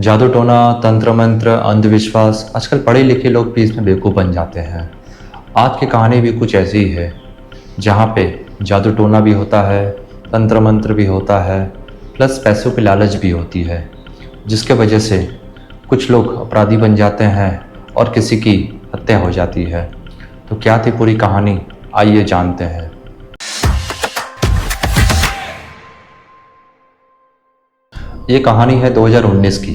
जादू टोना, तंत्र मंत्र, अंधविश्वास, आजकल पढ़े लिखे लोग भी इसमें बेवकूफ़ बन जाते हैं। आज की कहानी भी कुछ ऐसी ही है, जहाँ पे जादू टोना भी होता है, तंत्र मंत्र भी होता है, प्लस पैसों की लालच भी होती है, जिसके वजह से कुछ लोग अपराधी बन जाते हैं और किसी की हत्या हो जाती है। तो क्या थी पूरी कहानी, आइए जानते हैं। ये कहानी है 2019 की।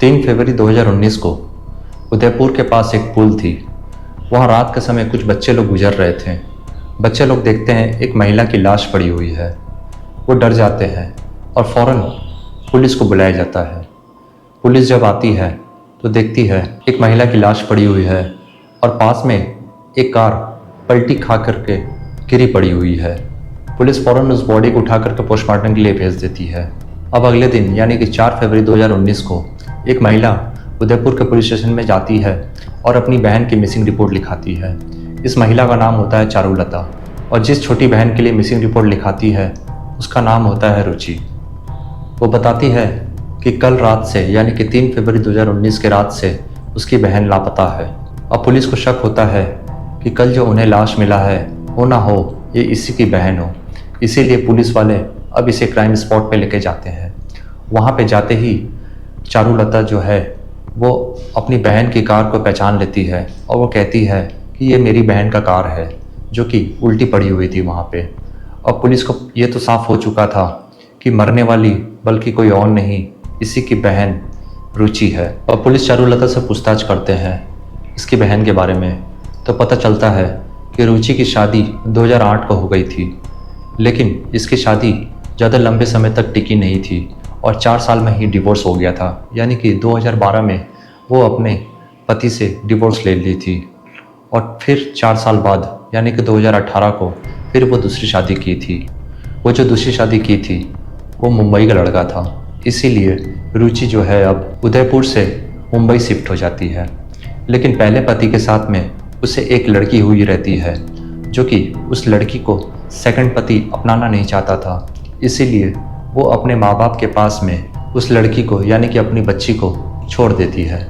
3 फरवरी 2019 को उदयपुर के पास एक पुल थी। वहाँ रात के समय कुछ बच्चे लोग गुजर रहे थे। बच्चे लोग देखते हैं एक महिला की लाश पड़ी हुई है। वो डर जाते हैं और फौरन पुलिस को बुलाया जाता है। पुलिस जब आती है तो देखती है एक महिला की लाश पड़ी हुई है और पास में एक कार पलटी खा करके गिरी पड़ी हुई है। पुलिस फौरन उस बॉडी को उठा करके पोस्टमार्टम के लिए भेज देती है। अब अगले दिन यानी कि 4 फरवरी 2019 को एक महिला उदयपुर के पुलिस स्टेशन में जाती है और अपनी बहन की मिसिंग रिपोर्ट लिखाती है। इस महिला का नाम होता है चारुलता और जिस छोटी बहन के लिए मिसिंग रिपोर्ट लिखाती है उसका नाम होता है रुचि। वो बताती है कि कल रात से यानी कि 3 फरवरी 2019 के रात से उसकी बहन लापता है। अब पुलिस को शक होता है कि कल जो उन्हें लाश मिला है वो ना हो ये इसी की बहन हो। इसीलिए पुलिस वाले अब इसे क्राइम स्पॉट पे लेके जाते हैं। वहाँ पे जाते ही चारुलता जो है वो अपनी बहन की कार को पहचान लेती है और वो कहती है कि ये मेरी बहन का कार है, जो कि उल्टी पड़ी हुई थी वहाँ पे। अब पुलिस को ये तो साफ हो चुका था कि मरने वाली बल्कि कोई और नहीं, इसी की बहन रुचि है। और पुलिस चारुलता से पूछताछ करते हैं इसकी बहन के बारे में, तो पता चलता है कि रुचि की शादी 2008 को हो गई थी, लेकिन इसकी शादी ज़्यादा लंबे समय तक टिकी नहीं थी और 4 साल में ही डिवोर्स हो गया था। यानी कि 2012 में वो अपने पति से डिवोर्स ले ली थी और फिर 4 साल बाद यानी कि 2018 को फिर वो दूसरी शादी की थी। वो जो दूसरी शादी की थी वो मुंबई का लड़का था। इसीलिए रुचि जो है अब उदयपुर से मुंबई शिफ्ट हो जाती है। लेकिन पहले पति के साथ में उसे एक लड़की हुई रहती है, जो कि उस लड़की को सेकंड पति अपनाना नहीं चाहता था। इसीलिए वो अपने माँ बाप के पास में उस लड़की को यानी कि अपनी बच्ची को छोड़ देती है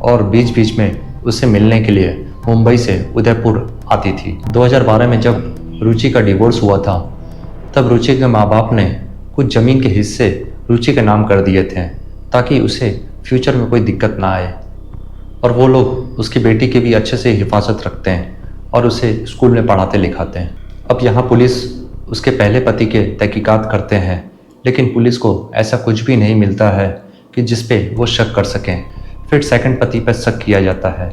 और बीच बीच में उससे मिलने के लिए मुंबई से उदयपुर आती थी। 2012 में जब रुचि का डिवोर्स हुआ था तब रुचि के माँ बाप ने कुछ ज़मीन के हिस्से रुचि के नाम कर दिए थे ताकि उसे फ्यूचर में कोई दिक्कत ना आए। और वो लोग उसकी बेटी की भी अच्छे से हिफाजत रखते हैं और उसे स्कूल में पढ़ाते लिखाते हैं। अब यहाँ पुलिस उसके पहले पति के तहकीकात करते हैं, लेकिन पुलिस को ऐसा कुछ भी नहीं मिलता है कि जिस पे वो शक कर सकें। फिर सेकंड पति पर शक किया जाता है,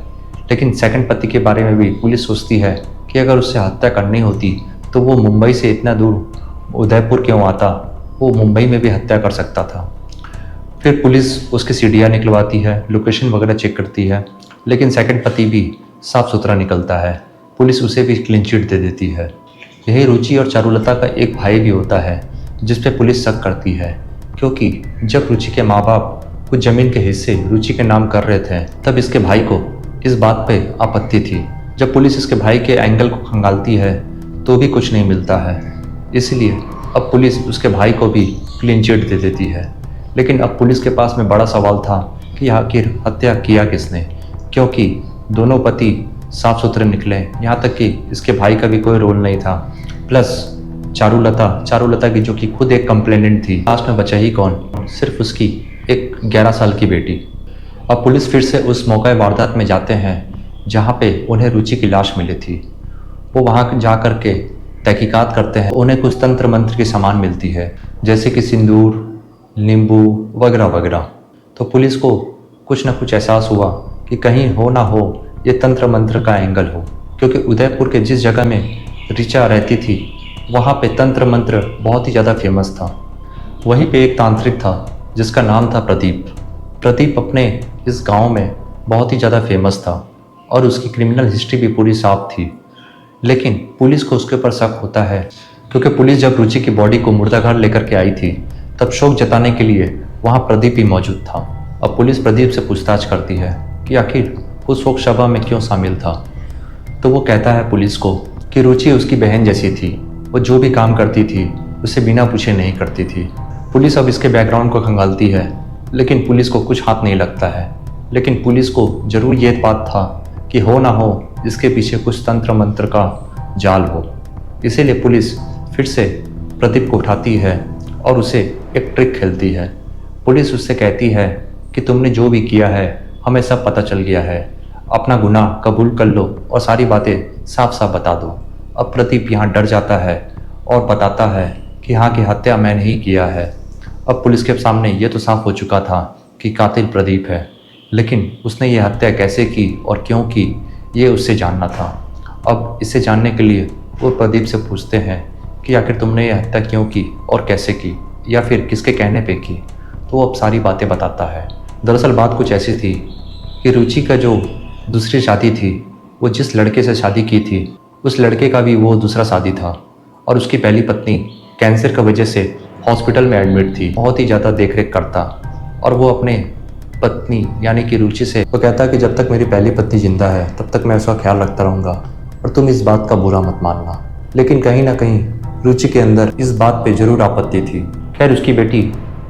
लेकिन सेकंड पति के बारे में भी पुलिस सोचती है कि अगर उससे हत्या करनी होती तो वो मुंबई से इतना दूर उदयपुर क्यों आता, वो मुंबई में भी हत्या कर सकता था। फिर पुलिस उसकी सीढ़ियाँ निकलवाती है, लोकेशन वगैरह चेक करती है, लेकिन सेकंड पति भी साफ़ सुथरा निकलता है। पुलिस उसे भी क्लीन चिट दे देती है। यही रुचि और चारुलता का एक भाई भी होता है जिस पे पुलिस शक करती है, क्योंकि जब रुचि के माँ बाप कुछ ज़मीन के हिस्से रुचि के नाम कर रहे थे तब इसके भाई को इस बात पे आपत्ति थी। जब पुलिस इसके भाई के एंगल को खंगालती है तो भी कुछ नहीं मिलता है। इसलिए अब पुलिस उसके भाई को भी क्लीन चिट दे देती है। लेकिन अब पुलिस के पास में बड़ा सवाल था कि आखिर हत्या किया किसने, क्योंकि दोनों पति साफ सुथरे निकले, यहाँ तक कि इसके भाई का भी कोई रोल नहीं था। प्लस चारुलता की जो कि खुद एक कंप्लेनेंट थी, लास्ट में बचा ही कौन, सिर्फ उसकी एक 11 साल की बेटी। अब पुलिस फिर से उस मौका वारदात में जाते हैं जहाँ पे उन्हें रुचि की लाश मिली थी। वो वहाँ जा कर के तहकीकात करते हैं। उन्हें कुछ तंत्र मंत्र की सामान मिलती है, जैसे कि सिंदूर, नींबू वगैरह वगैरह। तो पुलिस को कुछ ना कुछ एहसास हुआ कि कहीं हो ना हो ये तंत्र मंत्र का एंगल हो, क्योंकि उदयपुर के जिस जगह में ऋचा रहती थी वहाँ पे तंत्र मंत्र बहुत ही ज़्यादा फेमस था। वहीं पे एक तांत्रिक था जिसका नाम था प्रदीप। प्रदीप अपने इस गांव में बहुत ही ज़्यादा फेमस था और उसकी क्रिमिनल हिस्ट्री भी पूरी साफ थी। लेकिन पुलिस को उसके ऊपर शक होता है, क्योंकि पुलिस जब रुचि की बॉडी को मुर्दाघर लेकर के आई थी तब शोक जताने के लिए वहाँ प्रदीप ही मौजूद था। अब पुलिस प्रदीप से पूछताछ करती है कि आखिर वो शोक सभा में क्यों शामिल था। तो वो कहता है पुलिस को कि रुचि उसकी बहन जैसी थी, वो जो भी काम करती थी उसे बिना पूछे नहीं करती थी। पुलिस अब इसके बैकग्राउंड को खंगालती है लेकिन पुलिस को कुछ हाथ नहीं लगता है। लेकिन पुलिस को जरूर ये बात था कि हो ना हो इसके पीछे कुछ तंत्र मंत्र का जाल हो। इसीलिए पुलिस फिर से प्रदीप को उठाती है और उसे एक ट्रिक खेलती है। पुलिस उससे कहती है कि तुमने जो भी किया है हमें सब पता चल गया है, अपना गुनाह कबूल कर लो और सारी बातें साफ साफ बता दो। अब प्रदीप यहाँ डर जाता है और बताता है कि हाँ की हत्या मैंने ही किया है। अब पुलिस के सामने ये तो साफ हो चुका था कि कातिल प्रदीप है, लेकिन उसने ये हत्या कैसे की और क्यों की ये उससे जानना था। अब इसे जानने के लिए वो प्रदीप से पूछते हैं कि आखिर तुमने ये हत्या क्यों की और कैसे की, या फिर किसके कहने पे की। तो वो अब सारी बातें बताता है। दरअसल बात कुछ ऐसी थी कि रुचि का जो दूसरी शादी थी, वो जिस लड़के से शादी की थी उस लड़के का भी वो दूसरा शादी था और उसकी पहली पत्नी कैंसर की वजह से हॉस्पिटल में एडमिट थी। बहुत ही ज़्यादा देखरेख करता और वो अपने पत्नी यानी कि रुचि से वो कहता कि जब तक मेरी पहली पत्नी जिंदा है तब तक मैं उसका ख्याल रखता रहूँगा और तुम इस बात का बुरा मत मानना। लेकिन कहीं ना कहीं रुचि के अंदर इस बात पे जरूर आपत्ति थी। खैर उसकी बेटी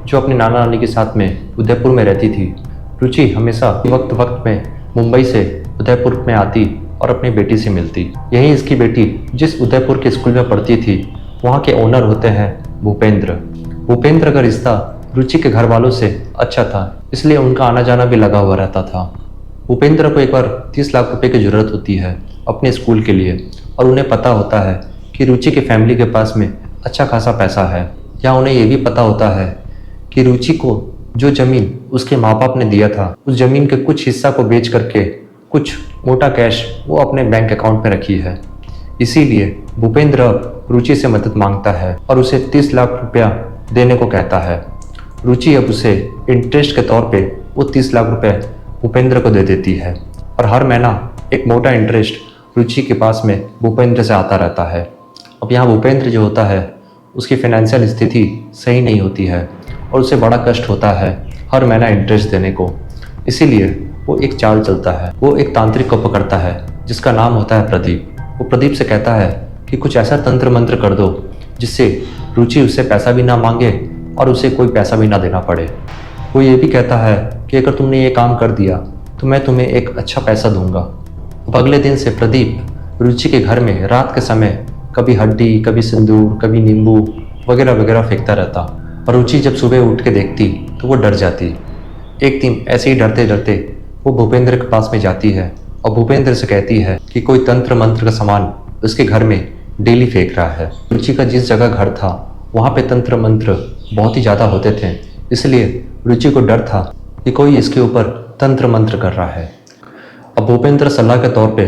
जो अपने नाना नानी के साथ में उदयपुर में रहती थी, रुचि हमेशा वक्त वक्त में मुंबई से उदयपुर में आती और अपनी बेटी से मिलती। यही इसकी बेटी जिस उदयपुर के स्कूल में पढ़ती थी वहाँ के ओनर होते हैं भूपेंद्र। भूपेंद्र का रिश्ता रुचि के घर वालों से अच्छा था, इसलिए उनका आना जाना भी लगा हुआ रहता था। भूपेंद्र को एक बार 30 लाख रुपए की ज़रूरत होती है अपने स्कूल के लिए और उन्हें पता होता है कि रुचि के फैमिली के पास में अच्छा खासा पैसा है। या उन्हें ये भी पता होता है कि रुचि को जो ज़मीन उसके माँ बाप ने दिया था उस ज़मीन के कुछ हिस्सा को बेच करके कुछ मोटा कैश वो अपने बैंक अकाउंट में रखी है। इसीलिए भूपेंद्र रुचि से मदद मांगता है और उसे 30 लाख रुपया देने को कहता है। रुचि अब उसे इंटरेस्ट के तौर पे वो 30 लाख रुपए भूपेंद्र को दे देती है और हर महीना एक मोटा इंटरेस्ट रुचि के पास में भूपेंद्र से आता रहता है। अब यहाँ भूपेंद्र जो होता है उसकी फाइनेंशियल स्थिति सही नहीं होती है और उसे बड़ा कष्ट होता है हर महीना इंटरेस्ट देने को। इसीलिए वो एक चाल चलता है, वो एक तांत्रिक को पकड़ता है जिसका नाम होता है प्रदीप। वो प्रदीप से कहता है कि कुछ ऐसा तंत्र मंत्र कर दो जिससे रुचि उससे पैसा भी ना मांगे और उसे कोई पैसा भी ना देना पड़े। वो ये भी कहता है कि अगर तुमने ये काम कर दिया तो मैं तुम्हें एक अच्छा पैसा दूंगा। अब अगले दिन से प्रदीप रुचि के घर में रात के समय कभी हड्डी, कभी सिंदूर, कभी नींबू वगैरह वगैरह फेंकता रहता और रुचि जब सुबह उठ के देखती तो वो डर जाती। एक दिन ऐसे ही डरते डरते वो भूपेंद्र के पास में जाती है और भूपेंद्र से कहती है कि कोई तंत्र मंत्र का सामान उसके घर में डेली फेंक रहा है। रुचि का जिस जगह घर था वहाँ पे तंत्र मंत्र बहुत ही ज़्यादा होते थे, इसलिए रुचि को डर था कि कोई इसके ऊपर तंत्र मंत्र कर रहा है। अब भूपेंद्र सलाह के तौर पे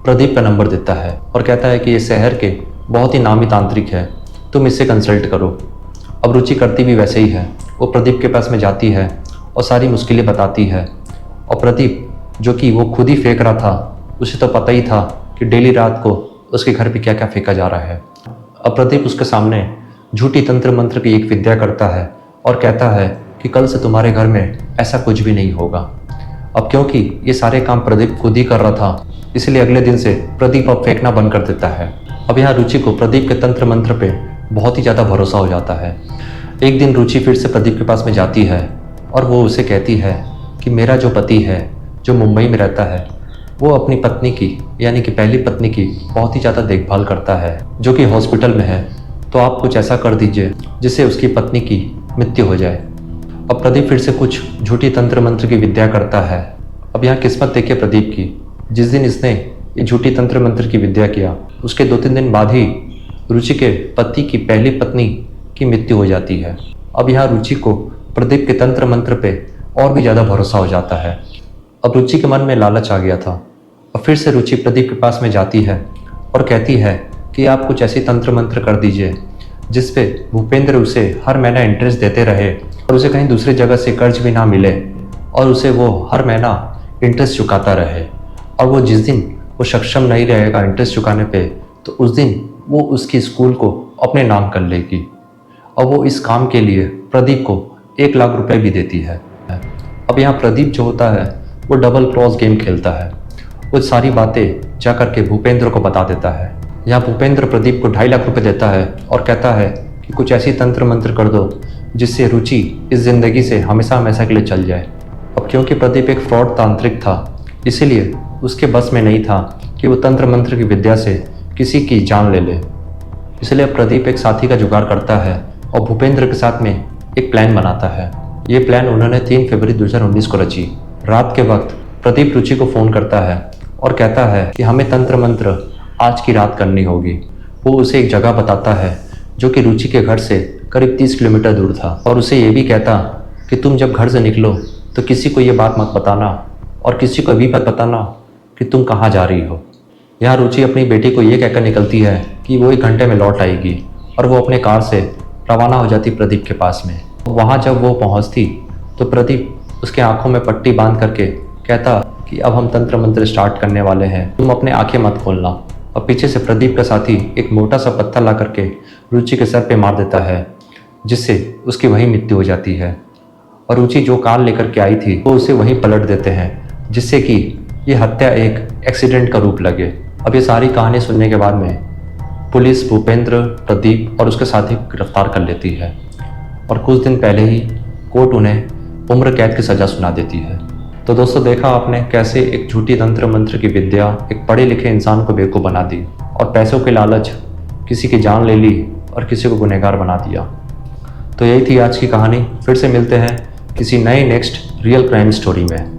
प्रदीप का नंबर देता है और कहता है कि ये शहर के बहुत ही नामी तांत्रिक है, तुम इससे कंसल्ट करो। अब रुचि करती भी वैसे ही है, वो प्रदीप के पास में जाती है और सारी मुश्किलें बताती है। और प्रदीप जो कि वो खुद ही फेंक रहा था, उसे तो पता ही था कि डेली रात को उसके घर पे क्या क्या फेंका जा रहा है। अब प्रदीप उसके सामने झूठी तंत्र मंत्र की एक विद्या करता है और कहता है कि कल से तुम्हारे घर में ऐसा कुछ भी नहीं होगा। अब क्योंकि ये सारे काम प्रदीप खुद ही कर रहा था, इसलिए अगले दिन से प्रदीप अब फेंकना बंद कर देता है। अब यहाँ रुचि को प्रदीप के तंत्र मंत्र पे बहुत ही ज़्यादा भरोसा हो जाता है। एक दिन रुचि फिर से प्रदीप के पास में जाती है और वो उसे कहती है कि मेरा जो पति है जो मुंबई में रहता है वो अपनी पत्नी की यानी कि पहली पत्नी की बहुत ही ज़्यादा देखभाल करता है जो कि हॉस्पिटल में है, तो आप कुछ ऐसा कर दीजिए जिससे उसकी पत्नी की मृत्यु हो जाए। अब प्रदीप फिर से कुछ झूठी तंत्र मंत्र की विद्या करता है। अब यहाँ किस्मत देखिए प्रदीप की, जिस दिन इसने ये झूठी तंत्र मंत्र की विद्या किया उसके 2-3 दिन बाद ही रुचि के पति की पहली पत्नी की मृत्यु हो जाती है। अब यहाँ रुचि को प्रदीप के तंत्र मंत्र पे और भी ज़्यादा भरोसा हो जाता है। अब रुचि के मन में लालच आ गया था और फिर से रुचि प्रदीप के पास में जाती है और कहती है कि आप कुछ ऐसी तंत्र मंत्र कर दीजिए जिस पे भूपेंद्र उसे हर महीना इंटरेस्ट देते रहे और उसे कहीं दूसरी जगह से कर्ज भी ना मिले और उसे वो हर महीना इंटरेस्ट चुकाता रहे। और वो जिस दिन वो सक्षम नहीं रहेगा इंटरेस्ट चुकाने पे तो उस दिन वो उसकी स्कूल को अपने नाम कर लेगी। और वो इस काम के लिए प्रदीप को 1 लाख रुपए भी देती है। अब यहाँ प्रदीप जो होता है वो डबल क्रॉस गेम खेलता है, वो सारी बातें जा करके भूपेंद्र को बता देता है। यहाँ भूपेंद्र प्रदीप को 2.5 लाख रुपए देता है और कहता है कि कुछ ऐसी तंत्र मंत्र कर दो जिससे रुचि इस ज़िंदगी से हमेशा हमेशा के लिए चल जाए। अब क्योंकि प्रदीप एक फ्रॉड तांत्रिक था, इसीलिए उसके बस में नहीं था कि वो तंत्र मंत्र की विद्या से किसी की जान ले ले। इसलिए अब प्रदीप एक साथी का जुगाड़ करता है और भूपेंद्र के साथ में एक प्लान बनाता है। ये प्लान उन्होंने 3 फरवरी 2019 को रची। रात के वक्त प्रदीप रुचि को फ़ोन करता है और कहता है कि हमें तंत्र मंत्र आज की रात करनी होगी। वो उसे एक जगह बताता है जो कि रुचि के घर से करीब 30 किलोमीटर दूर था, और उसे ये भी कहता कि तुम जब घर से निकलो तो किसी को ये बात मत बताना और किसी को भी मत बताना कि तुम कहाँ जा रही हो। यहाँ रुचि अपनी बेटी को ये कहकर निकलती है कि वो 1 घंटे में लौट आएगी, और वो अपने कार से रवाना हो जाती प्रदीप के पास में। वहाँ जब वो पहुँचती तो प्रदीप उसके आंखों में पट्टी बांध करके कहता कि अब हम तंत्र मंत्र स्टार्ट करने वाले हैं, तुम अपने आंखें मत खोलना। और पीछे से प्रदीप का साथी एक मोटा सा पत्थर ला करके रुचि के सर पे मार देता है, जिससे उसकी वहीं मृत्यु हो जाती है। और रुचि जो कार लेकर के आई थी वो उसे वहीं पलट देते हैं, जिससे कि ये हत्या एक एक्सीडेंट का रूप लगे। अब ये सारी कहानी सुनने के बाद में पुलिस भूपेंद्र, प्रदीप और उसके साथी को गिरफ्तार कर लेती है, और कुछ दिन पहले ही कोर्ट उन्हें उम्र कैद की सज़ा सुना देती है। तो दोस्तों, देखा आपने कैसे एक झूठी तंत्र मंत्र की विद्या एक पढ़े लिखे इंसान को बेवकूफ़ बना दी, और पैसों के लालच किसी की जान ले ली और किसी को गुनहगार बना दिया। तो यही थी आज की कहानी। फिर से मिलते हैं किसी नए नेक्स्ट रियल क्राइम स्टोरी में।